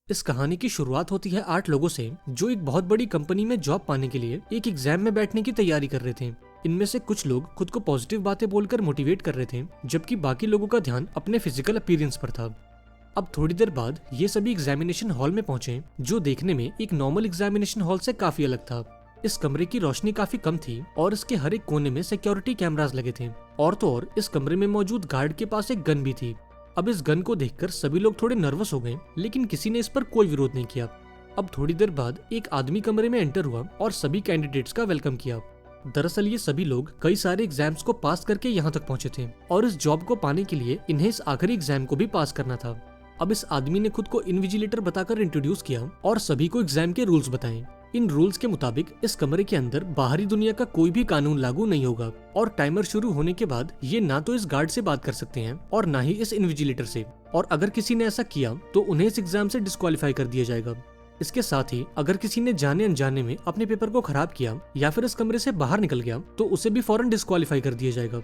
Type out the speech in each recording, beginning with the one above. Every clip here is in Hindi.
इस कहानी की शुरुआत होती है 8 लोगों से जो एक बहुत बड़ी कंपनी में जॉब पाने के लिए एक एग्जाम में बैठने की तैयारी कर रहे थे। इनमें से कुछ लोग खुद को पॉजिटिव बातें बोलकर मोटिवेट कर रहे थे, जबकि बाकी लोगों का ध्यान अपने फिजिकल अपीयरेंस पर था। अब थोड़ी देर बाद ये सभी एग्जामिनेशन हॉल में पहुंचे, जो देखने में एक नॉर्मल एग्जामिनेशन हॉल से काफी अलग था। इस कमरे की रोशनी काफी कम थी और इसके हर एक कोने में सिक्योरिटी कैमरास लगे थे। और तो और इस कमरे में मौजूद गार्ड के पास एक गन भी थी। अब इस गन को देखकर सभी लोग थोड़े नर्वस हो गए, लेकिन किसी ने इस पर कोई विरोध नहीं किया। अब थोड़ी देर बाद एक आदमी कमरे में एंटर हुआ और सभी कैंडिडेट्स का वेलकम किया। दरअसल ये सभी लोग कई सारे एग्जाम्स को पास करके यहाँ तक पहुंचे थे और इस जॉब को पाने के लिए इन्हें इस आखिरी एग्जाम को भी पास करना था। अब इस आदमी ने खुद को इन्विजिलेटर बताकर इंट्रोड्यूस किया और सभी को एग्जाम के रूल्स बताए। इन रूल्स के मुताबिक इस कमरे के अंदर बाहरी दुनिया का कोई भी कानून लागू नहीं होगा और टाइमर शुरू होने के बाद ये ना तो इस गार्ड से बात कर सकते हैं और ना ही इस इन्विजिलेटर से, और अगर किसी ने ऐसा किया तो उन्हें इस एग्जाम से डिस्क्वालीफाई कर दिया जाएगा। इसके साथ ही अगर किसी ने जाने अनजाने में अपने पेपर को खराब किया या फिर इस कमरे से बाहर निकल गया तो उसे भी फौरन डिस्क्वालीफाई कर दिया जाएगा।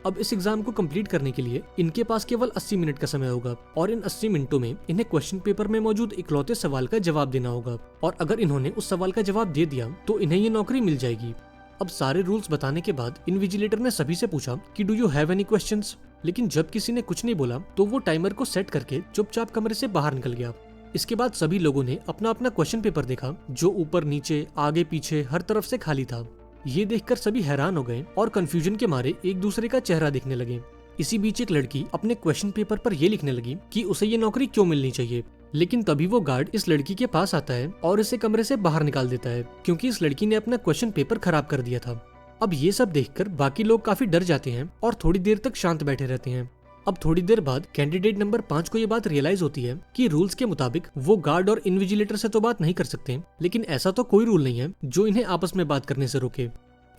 अब इस एग्जाम को कंप्लीट करने के लिए इनके पास केवल 80 मिनट का समय होगा और इन 80 मिनटों में इन्हें क्वेश्चन पेपर में मौजूद इकलौते सवाल का जवाब देना होगा, और अगर इन्होंने उस सवाल का जवाब दे दिया तो इन्हें ये नौकरी मिल जाएगी। अब सारे रूल्स बताने के बाद इन्विजिलेटर ने सभी से पूछा कि do you have any questions, लेकिन जब किसी ने कुछ नहीं बोला तो वो टाइमर को सेट करके चुपचाप कमरे से बाहर निकल गया। इसके बाद सभी लोगों ने अपना अपना क्वेश्चन पेपर देखा, जो ऊपर नीचे आगे पीछे हर तरफ से खाली था। ये देखकर सभी हैरान हो गए और कंफ्यूजन के मारे एक दूसरे का चेहरा देखने लगे। इसी बीच एक लड़की अपने क्वेश्चन पेपर पर ये लिखने लगी कि उसे ये नौकरी क्यों मिलनी चाहिए, लेकिन तभी वो गार्ड इस लड़की के पास आता है और इसे कमरे से बाहर निकाल देता है, क्योंकि इस लड़की ने अपना क्वेश्चन पेपर खराब कर दिया था। अब ये सब देखकर बाकी लोग काफी डर जाते हैं और थोड़ी देर तक शांत बैठे रहते हैं। अब थोड़ी देर बाद कैंडिडेट नंबर 5 को ये बात रियलाइज होती है कि रूल्स के मुताबिक वो गार्ड और इन्विजिलेटर से तो बात नहीं कर सकते, लेकिन ऐसा तो कोई रूल नहीं है जो इन्हें आपस में बात करने से रोके।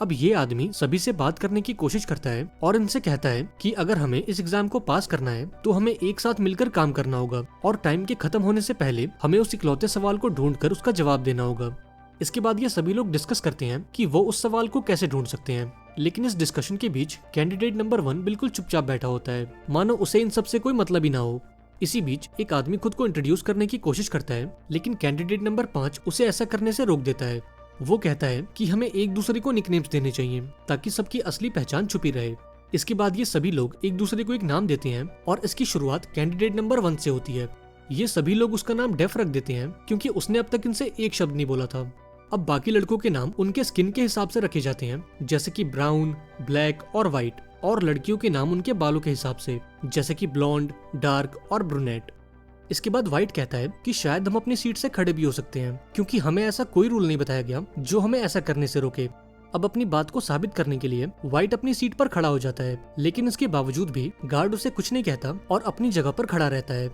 अब ये आदमी सभी से बात करने की कोशिश करता है और इनसे कहता है कि अगर हमें इस एग्जाम को पास करना है तो हमें एक साथ मिलकर काम करना होगा और टाइम के खत्म होने से पहले हमें उस इकलौते सवाल को ढूंढकर उसका जवाब देना होगा। इसके बाद ये सभी लोग डिस्कस करते हैं कि वो उस सवाल को कैसे ढूंढ सकते हैं, लेकिन इस डिस्कशन के बीच कैंडिडेट नंबर 1 बिल्कुल चुपचाप बैठा होता है, मानो उसे इन सबसे कोई मतलब ही ना हो। इसी बीच एक आदमी खुद को इंट्रोड्यूस करने की कोशिश करता है, लेकिन कैंडिडेट नंबर 5 उसे ऐसा करने से रोक देता है। वो कहता है कि हमें एक दूसरे को निकनेम्स देने चाहिए ताकि सबकी असली पहचान छुपी रहे। इसके बाद ये सभी लोग एक दूसरे को एक नाम देते हैं और इसकी शुरुआत कैंडिडेट नंबर 1 से होती है। ये सभी लोग उसका नाम डेफ रख देते हैं क्योंकि उसने अब तक इनसे एक शब्द नहीं बोला था। अब बाकी लड़कों के नाम उनके स्किन के हिसाब से रखे जाते हैं, जैसे कि ब्राउन, ब्लैक और व्हाइट, और लड़कियों के नाम उनके बालों के हिसाब से, जैसे कि ब्लॉन्ड, डार्क और ब्रूनेट। इसके बाद व्हाइट कहता है कि शायद हम अपनी सीट से खड़े भी हो सकते हैं, क्योंकि हमें ऐसा कोई रूल नहीं बताया गया जो हमें ऐसा करने से रोके। अब अपनी बात को साबित करने के लिए व्हाइट अपनी सीट पर खड़ा हो जाता है, लेकिन इसके बावजूद भी गार्ड उसे कुछ नहीं कहता और अपनी जगह पर खड़ा रहता है।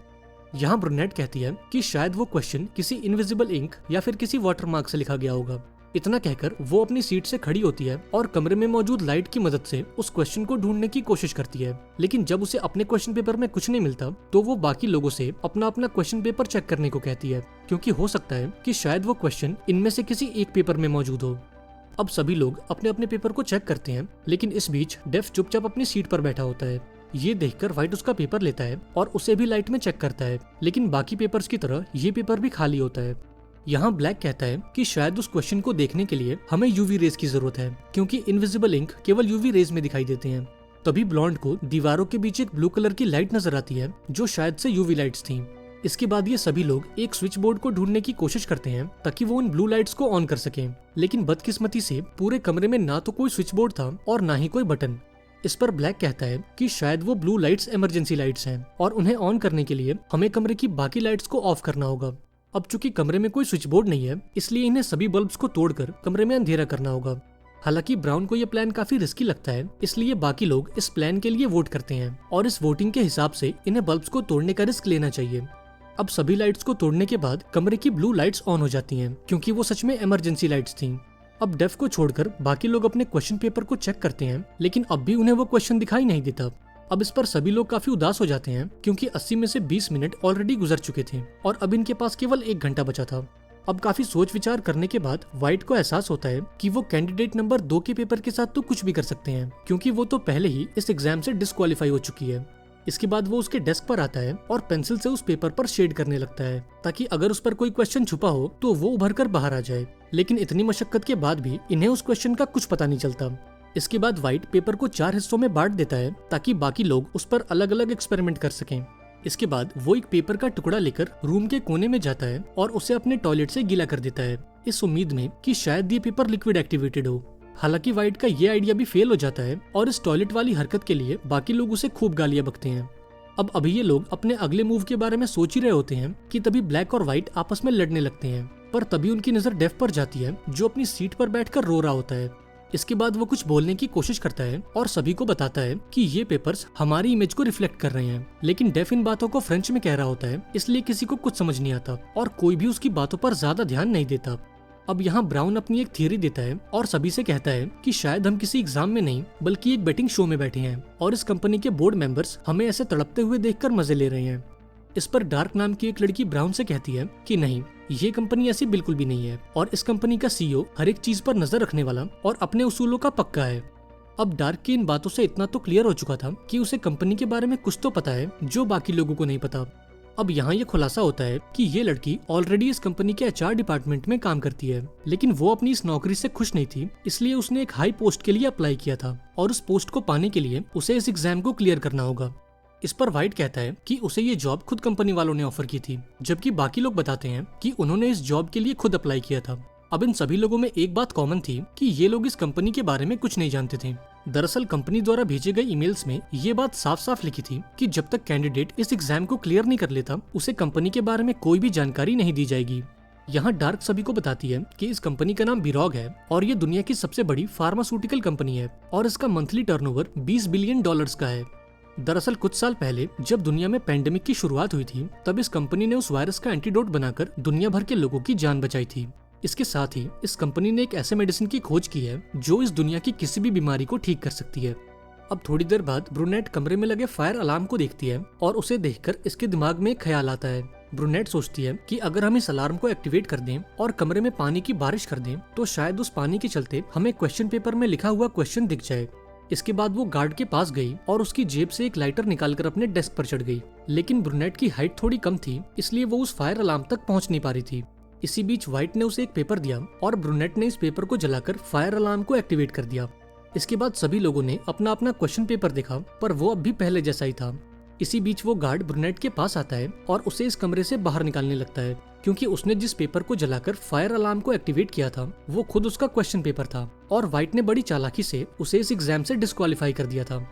यहाँ ब्रूनेट कहती है कि शायद वो क्वेश्चन किसी इनविजिबल इंक या फिर किसी वाटरमार्क से लिखा गया होगा। इतना कहकर वो अपनी सीट से खड़ी होती है और कमरे में मौजूद लाइट की मदद से उस क्वेश्चन को ढूंढने की कोशिश करती है, लेकिन जब उसे अपने क्वेश्चन पेपर में कुछ नहीं मिलता तो वो बाकी लोगों से अपना अपना क्वेश्चन पेपर चेक करने को कहती है, क्योंकि हो सकता है कि शायद वो क्वेश्चन इनमें से किसी एक पेपर में मौजूद हो। अब सभी लोग अपने अपने पेपर को चेक करते हैं, लेकिन इस बीच डेफ चुपचाप अपनी सीट पर बैठा होता है। ये देखकर व्हाइट उसका पेपर लेता है और उसे भी लाइट में चेक करता है, लेकिन बाकी पेपर्स की तरह ये पेपर भी खाली होता है। यहाँ ब्लैक कहता है कि शायद उस क्वेश्चन को देखने के लिए हमें यूवी रेज की जरूरत है, क्योंकि इनविजिबल इंक केवल यूवी रेज में दिखाई देते हैं। तभी ब्लॉन्ड को दीवारों के बीच एक ब्लू कलर की लाइट नजर आती है, जो शायद से यूवी लाइट्स थी। इसके बाद ये सभी लोग एक स्विच बोर्ड को ढूंढने की कोशिश करते हैं ताकि वो उन ब्लू लाइट्स को ऑन कर सकें, लेकिन बदकिस्मती से पूरे कमरे में ना तो कोई स्विच बोर्ड था और ना ही कोई बटन। इस पर ब्लैक कहता है कि शायद वो ब्लू लाइट्स इमरजेंसी लाइट्स हैं और उन्हें ऑन करने के लिए हमें कमरे की बाकी लाइट्स को ऑफ करना होगा। अब चूंकि कमरे में कोई स्विच बोर्ड नहीं है, इसलिए इन्हें सभी बल्ब्स को तोड़कर कमरे में अंधेरा करना होगा। हालांकि ब्राउन को यह प्लान काफी रिस्की लगता है, इसलिए बाकी लोग इस प्लान के लिए वोट करते हैं और इस वोटिंग के हिसाब से इन्हें बल्ब्स को तोड़ने का रिस्क लेना चाहिए। अब सभी लाइट्स को तोड़ने के बाद कमरे की ब्लू लाइट्स ऑन हो जाती हैं, क्योंकि वो सच में इमरजेंसी लाइट्स थीं। अब डेफ को छोड़कर बाकी लोग अपने क्वेश्चन पेपर को चेक करते हैं, लेकिन अब भी उन्हें वो क्वेश्चन दिखाई नहीं देता। अब इस पर सभी लोग काफी उदास हो जाते हैं, क्योंकि 80 में से 20 मिनट ऑलरेडी गुजर चुके थे और अब इनके पास केवल 1 घंटा बचा था। अब काफी सोच विचार करने के बाद व्हाइट को एहसास होता है कि वो कैंडिडेट नंबर 2 के पेपर के साथ तो कुछ भी कर सकते हैं, क्योंकि वो तो पहले ही इस एग्जाम से डिस्क्वालीफाई हो चुकी है। इसके बाद वो उसके डेस्क पर आता है और पेंसिल से उस पेपर पर शेड करने लगता है ताकि अगर उस पर कोई क्वेश्चन छुपा हो तो वो उभर कर बाहर आ जाए। लेकिन इतनी मशक्कत के बाद भी इन्हें उस क्वेश्चन का कुछ पता नहीं चलता। इसके बाद व्हाइट पेपर को 4 हिस्सों में बांट देता है ताकि बाकी लोग उस पर अलग अलग एक्सपेरिमेंट कर सकें। इसके बाद वो एक पेपर का टुकड़ा लेकर रूम के कोने में जाता है और उसे अपने टॉयलेट से गीला कर देता है, इस उम्मीद में कि शायद ये पेपर लिक्विड एक्टिवेटेड हो। हालांकि व्हाइट का ये आइडिया भी फेल हो जाता है और इस टॉयलेट वाली हरकत के लिए बाकी लोग उसे खूब गालियां बकते हैं। अब अभी ये लोग अपने अगले मूव के बारे में सोच ही रहे होते हैं कि तभी ब्लैक और व्हाइट आपस में लड़ने लगते हैं, पर तभी उनकी नजर डेफ पर जाती है जो अपनी सीट पर बैठकर रो रहा होता है। इसके बाद वो कुछ बोलने की कोशिश करता है और सभी को बताता है कि ये पेपर्स हमारी इमेज को रिफ्लेक्ट कर रहे हैं, लेकिन डेफ इन बातों को फ्रेंच में कह रहा होता है, इसलिए किसी को कुछ समझ नहीं आता और कोई भी उसकी बातों पर ज्यादा ध्यान नहीं देता। अब यहाँ ब्राउन अपनी एक थियरी देता है और सभी से कहता है कि शायद हम किसी एग्जाम में नहीं बल्कि एक बेटिंग शो में बैठे हैं और इस कंपनी के बोर्ड मेंबर्स हमें ऐसे तड़पते हुए देखकर मजे ले रहे हैं। इस पर डार्क नाम की एक लड़की ब्राउन से कहती है कि नहीं, ये कंपनी ऐसी बिल्कुल भी नहीं है और इस कंपनी का सीईओ हर एक चीज पर नजर रखने वाला और अपने उसूलों का पक्का है। अब डार्क की इन बातों से इतना तो क्लियर हो चुका था कि उसे कंपनी के बारे में कुछ तो पता है जो बाकी लोगों को नहीं पता। अब यहाँ ये खुलासा होता है कि ये लड़की ऑलरेडी इस कंपनी के एचआर डिपार्टमेंट में काम करती है, लेकिन वो अपनी इस नौकरी से खुश नहीं थी, इसलिए उसने एक हाई पोस्ट के लिए अप्लाई किया था और उस पोस्ट को पाने के लिए उसे इस एग्जाम को क्लियर करना होगा। इस पर व्हाइट कहता है कि उसे ये जॉब खुद कंपनी वालों ने ऑफर की थी, जबकि बाकी लोग बताते हैं कि उन्होंने इस जॉब के लिए खुद अप्लाई किया था। अब इन सभी लोगों में एक बात कॉमन थी कि ये लोग इस कंपनी के बारे में कुछ नहीं जानते थे। दरअसल कंपनी द्वारा भेजे गए ईमेल्स में ये बात साफ साफ लिखी थी कि जब तक कैंडिडेट इस एग्जाम को क्लियर नहीं कर लेता उसे कंपनी के बारे में कोई भी जानकारी नहीं दी जाएगी। यहाँ डार्क सभी को बताती है कि इस कंपनी का नाम बिरॉग है और ये दुनिया की सबसे बड़ी फार्मास्यूटिकल कंपनी है और इसका मंथली टर्नओवर $20 बिलियन का है। दरअसल कुछ साल पहले जब दुनिया में पेंडेमिक की शुरुआत हुई थी तब इस कंपनी ने उस वायरस का एंटीडोट बनाकर दुनिया भर के लोगों की जान बचाई थी। इसके साथ ही इस कंपनी ने एक ऐसे मेडिसिन की खोज की है जो इस दुनिया की किसी भी बीमारी को ठीक कर सकती है। अब थोड़ी देर बाद ब्रूनेट कमरे में लगे फायर अलार्म को देखती है और उसे देखकर इसके दिमाग में एक ख्याल आता है। ब्रूनेट सोचती है कि अगर हम इस अलार्म को एक्टिवेट कर दें और कमरे में पानी की बारिश कर दें तो शायद उस पानी के चलते हमें क्वेश्चन पेपर में लिखा हुआ क्वेश्चन दिख जाए। इसके बाद वो गार्ड के पास गई और उसकी जेब से एक लाइटर निकालकर अपने डेस्क पर चढ़ गई, लेकिन ब्रूनेट की हाइट थोड़ी कम थी इसलिए वो उस फायर अलार्म तक पहुंच नहीं पा रही थी। इसी बीच व्हाइट ने उसे एक पेपर दिया और ब्रूनेट ने इस पेपर को जलाकर फायर अलार्म को एक्टिवेट कर दिया। इसके बाद सभी लोगों ने अपना अपना क्वेश्चन पेपर देखा पर वो अब भी पहले जैसा ही था। इसी बीच वो गार्ड ब्रूनेट के पास आता है और उसे इस कमरे से बाहर निकालने लगता है क्योंकि उसने जिस पेपर को जलाकर फायर अलार्म को एक्टिवेट किया था वो खुद उसका क्वेश्चन पेपर था और व्हाइट ने बड़ी चालाकी से उसे इस एग्जाम से डिस्क्वालीफाई कर दिया था।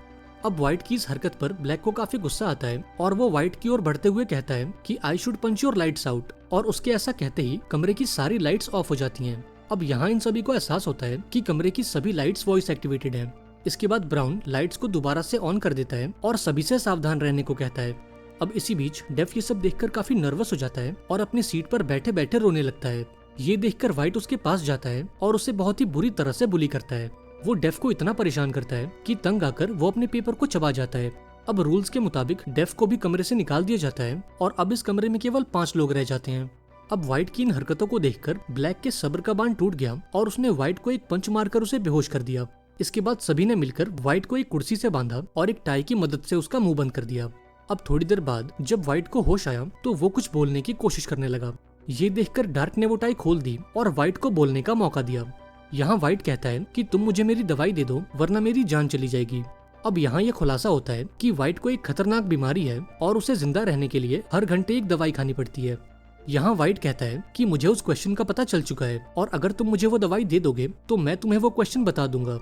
अब व्हाइट की इस हरकत पर ब्लैक को काफी गुस्सा आता है और वो व्हाइट की ओर बढ़ते हुए कहता है कि I should punch your lights out, और उसके ऐसा कहते ही कमरे की सारी लाइट्स ऑफ हो जाती हैं। अब यहाँ इन सभी को एहसास होता है कि कमरे की सभी लाइट्स वॉइस एक्टिवेटेड है। इसके बाद ब्राउन लाइट्स को दोबारा से ऑन कर देता है और सभी से सावधान रहने को कहता है। अब इसी बीच डेफ ये सब देखकर काफी नर्वस हो जाता है और अपनी सीट पर बैठे बैठे रोने लगता है। ये देखकर व्हाइट उसके पास जाता है और उसे बहुत ही बुरी तरह से बुली करता है। वो डेफ को इतना परेशान करता है कि तंग आकर वो अपने पेपर को चबा जाता है। अब रूल्स के मुताबिक डेफ को भी कमरे से निकाल दिया जाता है और अब इस कमरे में केवल 5 लोग रह जाते हैं। अब व्हाइट की इन हरकतों को देखकर ब्लैक के सब्र का बांध टूट गया और उसने व्हाइट को एक पंच मारकर उसे बेहोश कर दिया। इसके बाद सभी ने मिलकर व्हाइट को एक कुर्सी से बांधा और एक टाई की मदद से उसका मुंह बंद कर दिया। अब थोड़ी देर बाद जब व्हाइट को होश आया तो वो कुछ बोलने की कोशिश करने लगा। ये देखकर डार्क ने वो टाई खोल दी और व्हाइट को बोलने का मौका दिया। यहाँ व्हाइट कहता है कि तुम मुझे मेरी दवाई दे दो वरना मेरी जान चली जाएगी। अब यहाँ ये खुलासा होता है कि व्हाइट को एक खतरनाक बीमारी है और उसे जिंदा रहने के लिए हर घंटे एक दवाई खानी पड़ती है। यहाँ व्हाइट कहता है कि मुझे उस क्वेश्चन का पता चल चुका है और अगर तुम मुझे वो दवाई दे दोगे तो मैं तुम्हें वो क्वेश्चन बता दूंगा।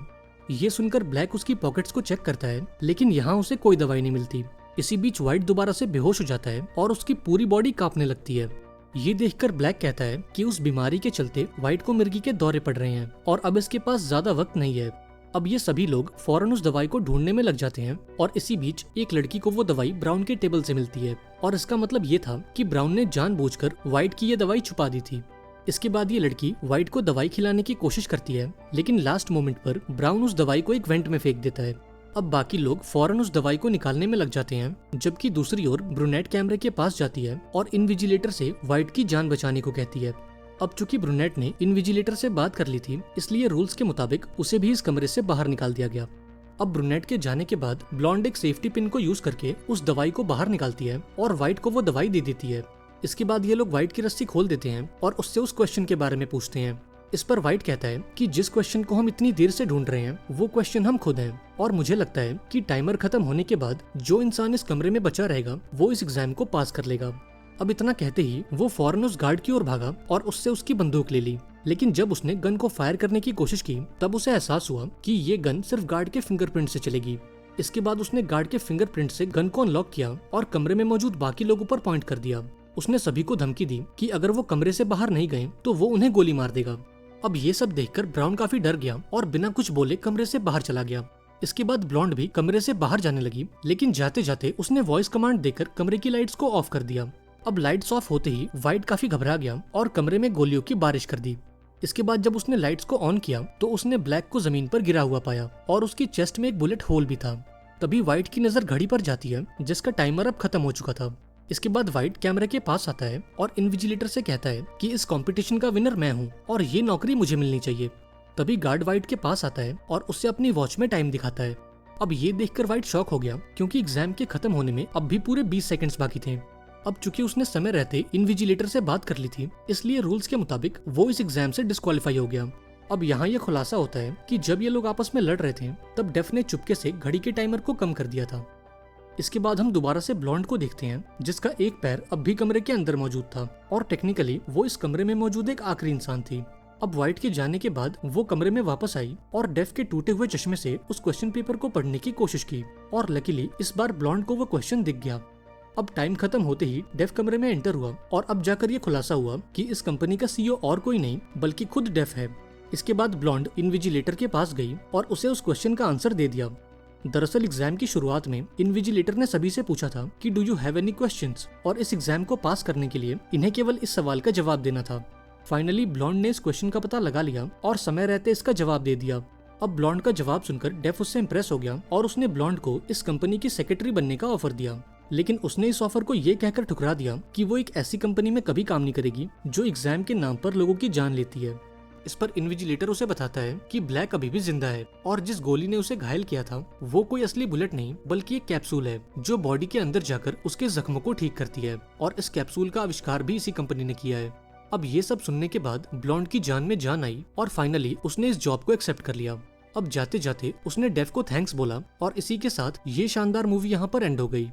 ये सुनकर ब्लैक उसकी पॉकेट्स को चेक करता है लेकिन यहाँ उसे कोई दवाई नहीं मिलती। इसी बीच व्हाइट दोबारा से बेहोश हो जाता है और उसकी पूरी बॉडी कांपने लगती है। ये देखकर ब्लैक कहता है कि उस बीमारी के चलते व्हाइट को मिर्गी के दौरे पड़ रहे हैं और अब इसके पास ज्यादा वक्त नहीं है। अब ये सभी लोग फौरन उस दवाई को ढूंढने में लग जाते हैं और इसी बीच एक लड़की को वो दवाई ब्राउन के टेबल से मिलती है और इसका मतलब ये था कि ब्राउन ने जानबूझकर व्हाइट की ये दवाई छुपा दी थी। इसके बाद ये लड़की व्हाइट को दवाई खिलाने की कोशिश करती है लेकिन लास्ट मोमेंट पर ब्राउन उस दवाई को एक वेंट में फेंक देता है। अब बाकी लोग फौरन उस दवाई को निकालने में लग जाते हैं जबकि दूसरी ओर ब्रूनेट कैमरे के पास जाती है और इनविजिलेटर से व्हाइट की जान बचाने को कहती है। अब चूंकि ब्रूनेट ने इनविजिलेटर से बात कर ली थी इसलिए रूल्स के मुताबिक उसे भी इस कमरे से बाहर निकाल दिया गया। अब ब्रूनेट के जाने के बाद ब्लॉन्ड एक सेफ्टी पिन को यूज करके उस दवाई को बाहर निकालती है और व्हाइट को वो दवाई दे देती है। इसके बाद ये लोग व्हाइट की रस्सी खोल देते हैं और उससे उस क्वेश्चन के बारे में पूछते हैं। इस पर व्हाइट कहता है कि जिस क्वेश्चन को हम इतनी देर से ढूंढ रहे हैं वो क्वेश्चन हम खुद हैं, और मुझे लगता है कि टाइमर खत्म होने के बाद जो इंसान इस कमरे में बचा रहेगा वो इस एग्जाम को पास कर लेगा। अब इतना कहते ही वो फौरन उस गार्ड की ओर भागा और उससे उसकी बंदूक ले ली, लेकिन जब उसने गन को फायर करने की कोशिश की तब उसे एहसास हुआ कि ये गन सिर्फ गार्ड के फिंगरप्रिंट से चलेगी। इसके बाद उसने गार्ड के फिंगरप्रिंट से गन को अनलॉक किया और कमरे में मौजूद बाकी लोगों पर पॉइंट कर दिया। उसने सभी को धमकी दी कि अगर वो कमरे से बाहर नहीं गए तो वो उन्हें गोली मार देगा। अब ये सब देखकर ब्राउन काफी डर गया और बिना कुछ बोले कमरे से बाहर चला गया। इसके बाद ब्लॉन्ड भी कमरे से बाहर जाने लगी, लेकिन जाते जाते उसने वॉइस कमांड देकर कमरे की लाइट्स को ऑफ कर दिया। अब लाइट्स ऑफ होते ही व्हाइट काफी घबरा गया और कमरे में गोलियों की बारिश कर दी। इसके बाद जब उसने लाइट्स को ऑन किया तो उसने ब्लैक को जमीन पर गिरा हुआ पाया और उसकी चेस्ट में एक बुलेट होल भी था। तभी व्हाइट की नजर घड़ी पर जाती है जिसका टाइमर अब खत्म हो चुका था। इसके बाद व्हाइट कैमरे के पास आता है और इन्विजिलेटर से कहता है कि इस कंपटीशन का विनर मैं हूँ और ये नौकरी मुझे मिलनी चाहिए। तभी गार्ड व्हाइट के पास आता है और उससे अपनी वॉच में टाइम दिखाता है। अब ये देखकर व्हाइट शॉक हो गया क्योंकि एग्जाम के खत्म होने में अब भी पूरे 20 सेकंड्स बाकी थे। अब चूंकि उसने समय रहते इन्विजिलेटर से बात कर ली थी, इसलिए रूल्स के मुताबिक वो इस एग्जाम से डिस्क्वालीफाई हो गया। अब यहाँ ये खुलासा होता है कि जब ये लोग आपस में लड़ रहे थे तब डेफ ने चुपके से घड़ी के टाइमर को कम कर दिया था। इसके बाद हम दोबारा से ब्लॉन्ड को देखते हैं जिसका एक पैर अब भी कमरे के अंदर मौजूद था और टेक्निकली वो इस कमरे में मौजूद एक आखिरी इंसान थी। अब व्हाइट के जाने के बाद वो कमरे में वापस आई और डेफ के टूटे हुए चश्मे से उस क्वेश्चन पेपर को पढ़ने की कोशिश की और लकीली इस बार ब्लॉन्ड को वो क्वेश्चन दिख गया। अब टाइम खत्म होते ही डेफ कमरे में एंटर हुआ और अब जाकर ये खुलासा हुआ कि इस कंपनी का सीईओ और कोई नहीं बल्कि खुद डेफ है। इसके बाद ब्लॉन्ड इन्विजिलेटर के पास गई और उसे उस क्वेश्चन का आंसर दे दिया। दरअसल एग्जाम की शुरुआत में इन्विजिलेटर ने सभी से पूछा था कि do you have any questions, और इस एग्जाम को पास करने के लिए इन्हें केवल इस सवाल का जवाब देना था। फाइनली ब्लॉन्ड ने इस क्वेश्चन का पता लगा लिया और समय रहते इसका जवाब दे दिया। अब ब्लॉन्ड का जवाब सुनकर डेफ उससे इम्प्रेस हो गया और उसने ब्लॉन्ड को इस कंपनी की सेक्रेटरी बनने का ऑफर दिया, लेकिन उसने इस ऑफर को ये कहकर ठुकरा दिया कि वो एक ऐसी कंपनी में कभी काम नहीं करेगी जो एग्जाम के नाम पर लोगों की जान लेती है। इस पर इन्विजिलेटर उसे बताता है कि ब्लैक अभी भी जिंदा है और जिस गोली ने उसे घायल किया था वो कोई असली बुलेट नहीं बल्कि एक कैप्सूल है जो बॉडी के अंदर जाकर उसके जख्मों को ठीक करती है, और इस कैप्सूल का आविष्कार भी इसी कंपनी ने किया है। अब ये सब सुनने के बाद ब्लॉन्ड की जान में जान आई और फाइनली उसने इस जॉब को एक्सेप्ट कर लिया। अब जाते जाते उसने डेफ को थैंक्स बोला और इसी के साथ ये शानदार मूवी यहाँ पर एंड हो गई।